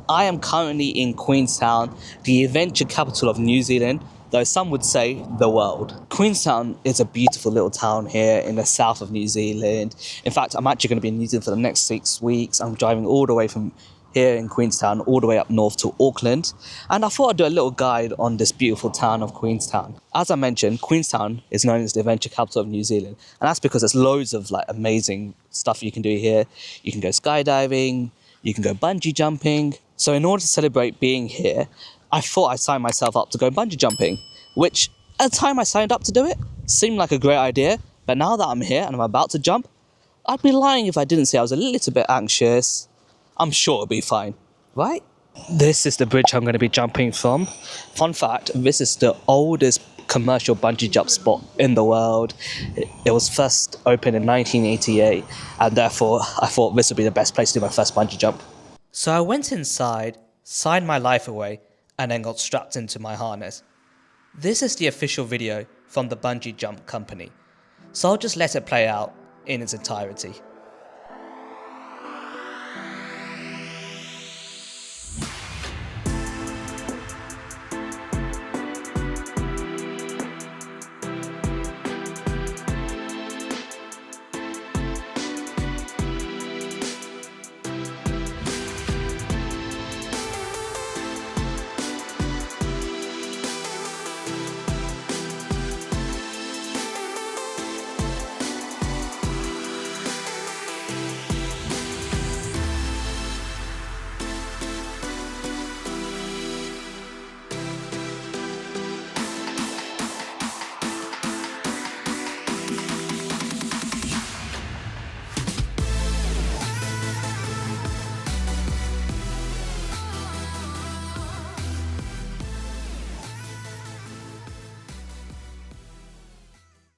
I am currently in Queenstown, the adventure capital of New Zealand, though some would say the world. Queenstown is a beautiful little town here in the south of New Zealand. In fact, I'm actually going to be in New Zealand for the next 6 weeks. I'm driving all the way from here in Queenstown all the way up north to Auckland, and I thought I'd do a little guide on this beautiful town of Queenstown. As I mentioned, Queenstown is known as the adventure capital of New Zealand, and that's because there's loads of amazing stuff you can do here. You can go skydiving, you can go bungee jumping. So in order to celebrate being here, I thought I'd sign myself up to go bungee jumping, which at the time I signed up to do it seemed like a great idea, but now that I'm here and I'm about to jump, I'd be lying if I didn't say I was a little bit anxious. I'm sure it'll be fine, right? This is the bridge I'm going to be jumping from. Fun fact, this is the oldest commercial bungee jump spot in the world. It was first opened in 1988, and therefore I thought this would be the best place to do my first bungee jump. So I went inside, signed my life away, and then got strapped into my harness. This is the official video from the bungee jump company, so I'll just let it play out in its entirety.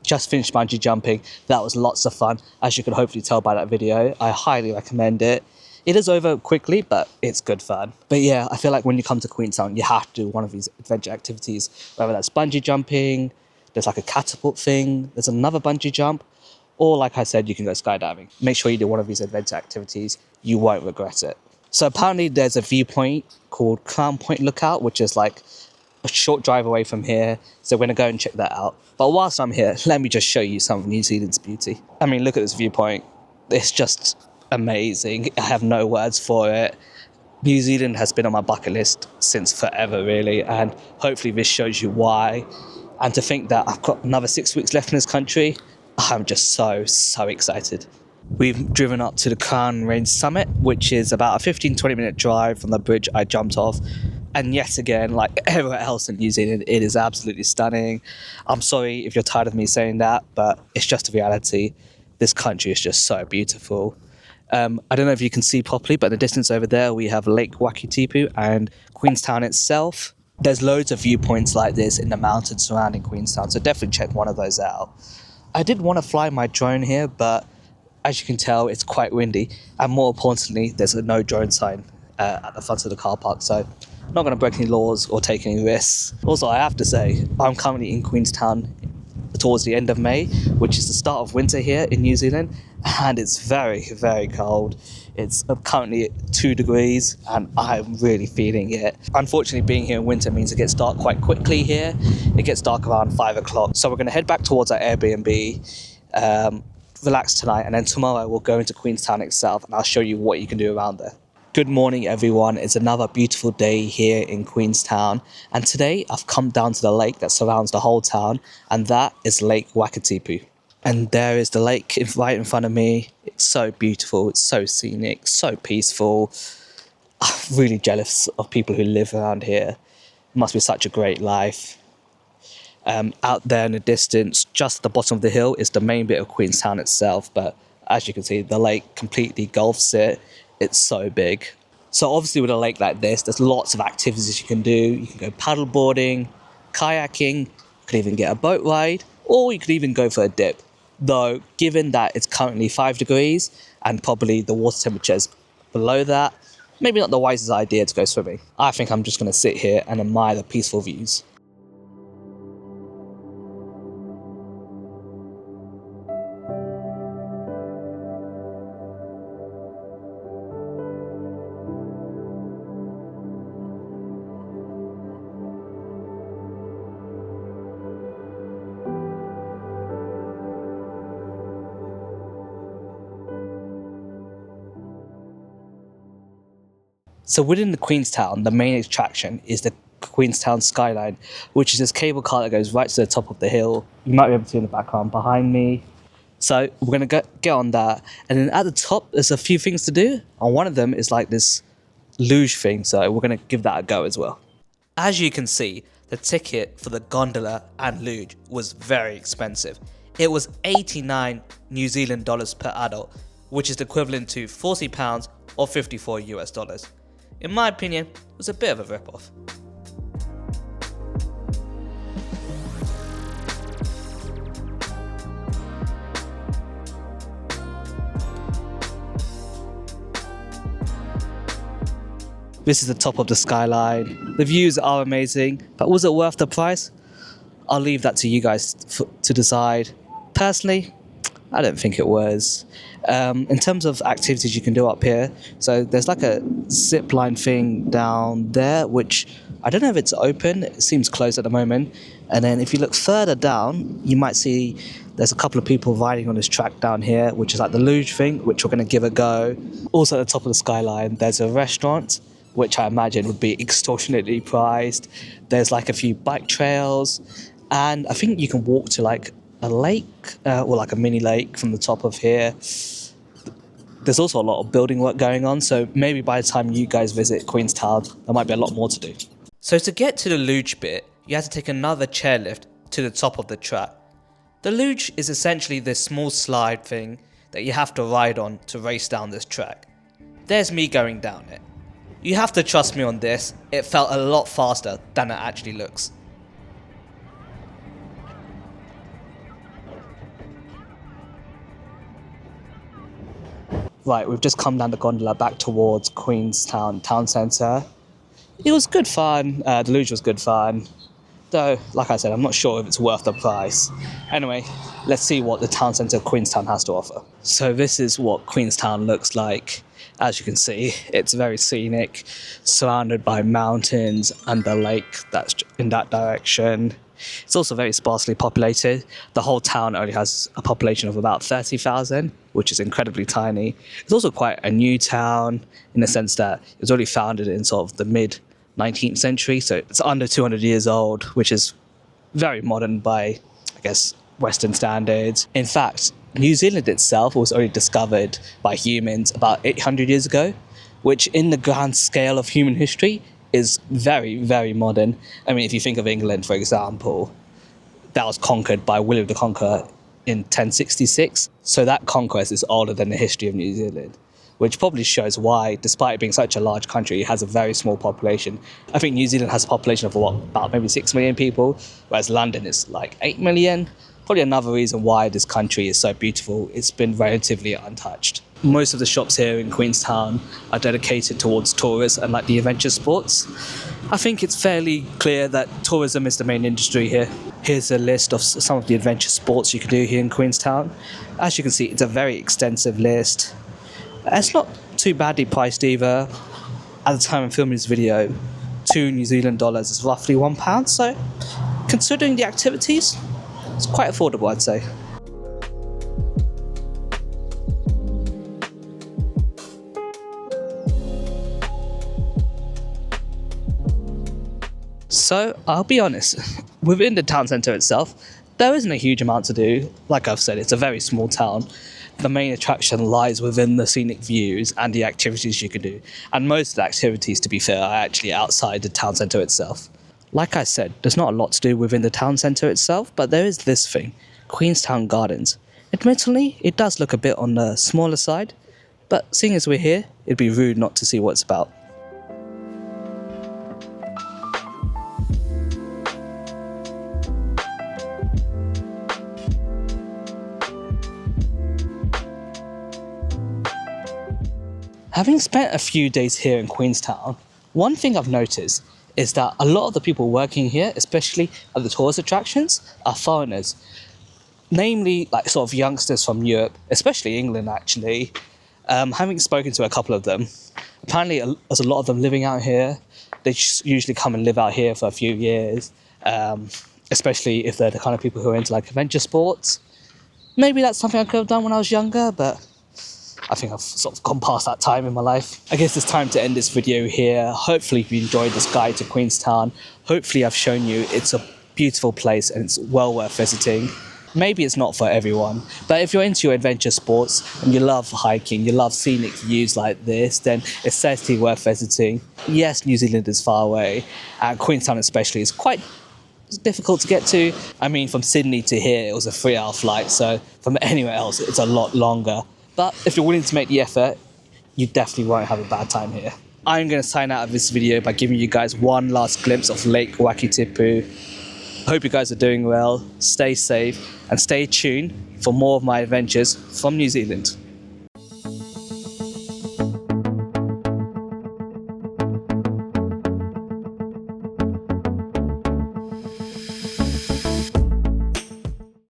Just finished bungee jumping. That was lots of fun, as you can hopefully tell by that video. I highly recommend it. It is over quickly, but it's good fun. But yeah, I feel like when you come to Queenstown, you have to do one of these adventure activities, whether that's bungee jumping, there's like a catapult thing, there's another bungee jump, or like I said, you can go skydiving. Make sure you do one of these adventure activities. You won't regret it. So apparently there's a viewpoint called Crown Point Lookout, which is like a short drive away from here, so we're going to go and check that out. But whilst I'm here, let me just show you some of New Zealand's beauty. I mean, look at this viewpoint. It's just amazing. I have no words for it. New Zealand has been on my bucket list since forever, really, and hopefully this shows you why. And to think that I've got another 6 weeks left in this country, I'm just so excited. We've driven up to the Crown Range Summit, which is about a 15-20 minute drive from the bridge I jumped off. And yet again, like everywhere else in New Zealand, it is absolutely stunning. I'm sorry if you're tired of me saying that, but it's just a reality. This country is just so beautiful. I don't know if you can see properly, but in the distance over there, we have Lake Wakatipu and Queenstown itself. There's loads of viewpoints like this in the mountains surrounding Queenstown, so definitely check one of those out. I did want to fly my drone here, but as you can tell, it's quite windy. And more importantly, there's a no drone sign at the front of the car park, so I'm not going to break any laws or take any risks. Also, I have to say, I'm currently in Queenstown towards the end of May, which is the start of winter here in New Zealand, and it's very cold. It's currently 2 degrees, and I'm really feeling it. Unfortunately, being here in winter means it gets dark quite quickly here. It gets dark around 5 o'clock, so we're going to head back towards our Airbnb, relax tonight, and then tomorrow we'll go into Queenstown itself, and I'll show you what you can do around there. Good morning, everyone. It's another beautiful day here in Queenstown, and today I've come down to the lake that surrounds the whole town, and that is Lake Wakatipu. And there is the lake right in front of me. It's so beautiful, it's so scenic, so peaceful. I'm really jealous of people who live around here. It must be such a great life. Out there in the distance, just at the bottom of the hill, is the main bit of Queenstown itself, but as you can see, the lake completely engulfs it. It's so big. So obviously with a lake like this, there's lots of activities you can do. You can go paddle boarding, kayaking, you could even get a boat ride, or you could even go for a dip. Though, given that it's currently 5 degrees and probably the water temperature is below that, maybe not the wisest idea to go swimming. I think I'm just going to sit here and admire the peaceful views. So within the Queenstown, the main attraction is the Queenstown Skyline, which is this cable car that goes right to the top of the hill. You might be able to see in the background behind me. So we're going to get on that. And then at the top, there's a few things to do. And one of them is like this luge thing. So we're going to give that a go as well. As you can see, the ticket for the gondola and luge was very expensive. It was 89 New Zealand dollars per adult, which is equivalent to £40 or 54 US dollars. In my opinion, it was a bit of a rip-off. This is the top of the skyline. The views are amazing, but was it worth the price? I'll leave that to you guys to decide. Personally, I don't think it was. In terms of activities you can do up here, so there's like a zip line thing down there, which I don't know if it's open. It seems closed at the moment. And then if you look further down, you might see there's a couple of people riding on this track down here, which is like the luge thing, which we're going to give a go. Also at the top of the skyline, there's a restaurant, which I imagine would be extortionately priced. There's like a few bike trails, and I think you can walk to like a lake, or like a mini lake from the top of here. There's also a lot of building work going on, so maybe by the time you guys visit Queenstown, there might be a lot more to do. So to get to the luge bit, you have to take another chairlift to the top of the track. The luge is essentially this small slide thing that you have to ride on to race down this track. There's me going down it. You have to trust me on this, it felt a lot faster than it actually looks. Right, we've just come down the gondola back towards Queenstown Town Centre. It was good fun, the luge was good fun. Though, like I said, I'm not sure if it's worth the price. Anyway, let's see what the town centre of Queenstown has to offer. So this is what Queenstown looks like. As you can see, it's very scenic, surrounded by mountains and the lake that's in that direction. It's also very sparsely populated. The whole town only has a population of about 30,000, which is incredibly tiny. It's also quite a new town in the sense that it was already founded in sort of the mid-19th century, so it's under 200 years old, which is very modern by, I guess, Western standards. In fact, New Zealand itself was only discovered by humans about 800 years ago, which in the grand scale of human history is very, very modern. I mean, if you think of England, for example, that was conquered by William the Conqueror in 1066. So that conquest is older than the history of New Zealand, which probably shows why, despite it being such a large country, it has a very small population. I think New Zealand has a population of about maybe 6 million people, whereas London is like 8 million. Probably another reason why this country is so beautiful. It's been relatively untouched. Most of the shops here in Queenstown are dedicated towards tourists and like the adventure sports. I think it's fairly clear that tourism is the main industry here. Here's a list of some of the adventure sports you can do here in Queenstown. As you can see, it's a very extensive list. It's not too badly priced either. At the time of filming this video, 2 New Zealand dollars is roughly £1, so considering the activities, it's quite affordable, I'd say. So, I'll be honest, within the town centre itself, there isn't a huge amount to do. Like I've said, it's a very small town. The main attraction lies within the scenic views and the activities you can do. And most of the activities, to be fair, are actually outside the town centre itself. Like I said, there's not a lot to do within the town centre itself, but there is this thing, Queenstown Gardens. Admittedly, it does look a bit on the smaller side, but seeing as we're here, it'd be rude not to see what it's about. Having spent a few days here in Queenstown, one thing I've noticed is that a lot of the people working here, especially at the tourist attractions, are foreigners. Namely, like sort of youngsters from Europe, especially England actually. Having spoken to a couple of them, apparently there's a lot of them living out here. They just usually come and live out here for a few years, especially if they're the kind of people who are into like adventure sports. Maybe that's something I could have done when I was younger, but I think I've sort of gone past that time in my life. I guess it's time to end this video here. Hopefully you enjoyed this guide to Queenstown. Hopefully I've shown you it's a beautiful place and it's well worth visiting. Maybe it's not for everyone, but if you're into your adventure sports and you love hiking, you love scenic views like this, then it's certainly worth visiting. Yes, New Zealand is far away, and Queenstown especially is quite difficult to get to. I mean, from Sydney to here, it was a 3-hour flight, so from anywhere else, it's a lot longer. But if you're willing to make the effort, you definitely won't have a bad time here. I'm going to sign out of this video by giving you guys one last glimpse of Lake Wakatipu. Hope you guys are doing well, stay safe, and stay tuned for more of my adventures from New Zealand.